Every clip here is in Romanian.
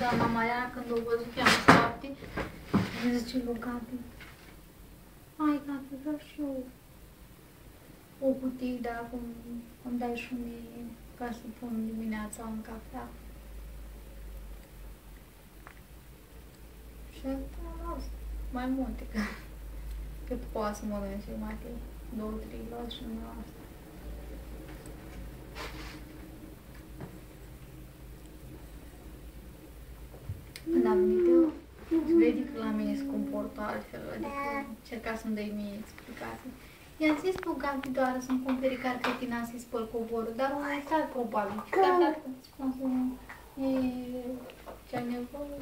Da, mama Iana, când o văzut că am sparte, îmi zice lui Gabi, hai Gabi, vreau și eu o cutie, dar acum îmi dai și mie ca să pun dimineața în cafea. Și am luat mai multe, cât poate să mănânce, mai că 2-3 luat și numai asta. Când a venit eu, vede că la mine se comportă altfel, adică încerca să-mi dai mie explicații. I-am zis lui Gabi doar să-mi cumpere carpetina să-i spăl covorul, dar nu mai stat probabil. Chiar dacă spun să e ce-am nevoie.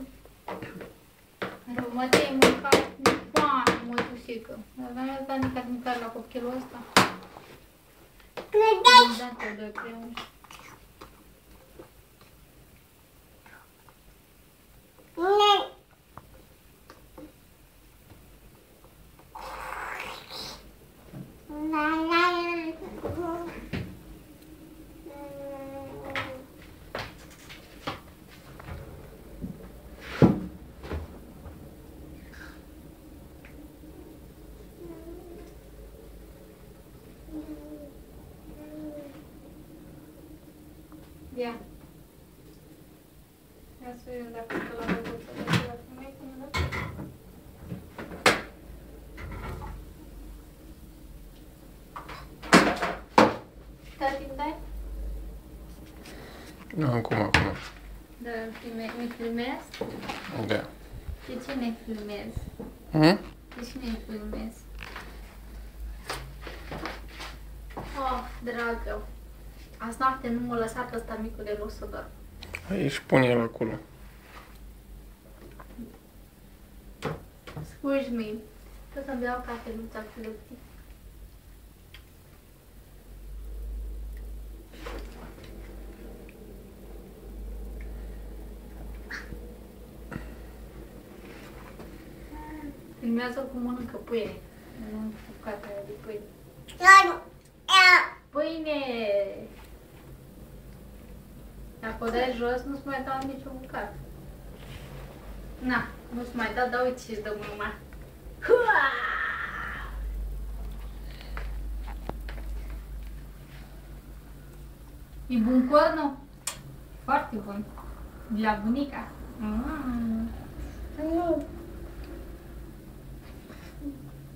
Rămătei mâncat foarte mătușică. Dar mi-a dat nicat mâncare la copilul ăsta. Am dat eu 2 cremuși. Ia. Ia să vedem dacă stă la băbuță, dacă nu mai pune la tot. Tati, îmi dai? Nu, acum. Da, mi filmez? Da. De ce ne filmez? De ce ne filmez? Oh, dragă. Azi noapte nu m-a lăsat ăsta micul de los să dorm. Aici pune el acolo. Scuși me. Tot să-mi beau cafeluța cu lăptic. Filmează cum mănâncă pâine. Nu bucata aia de pâine. Pâine! Dacă o dai jos, nu-ți mai dau nicio bucată. Na, nu-ți mai dau, dar uite ce-ți dă mama. E bun cornul? Foarte bun. De la bunica.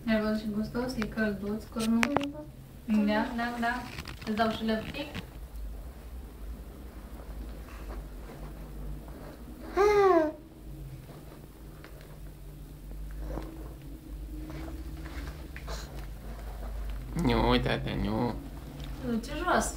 Ai văzut și gustos? E călduț cornul. Da. Îți dau și lăptic. Nu, tata, nu. Duce jos.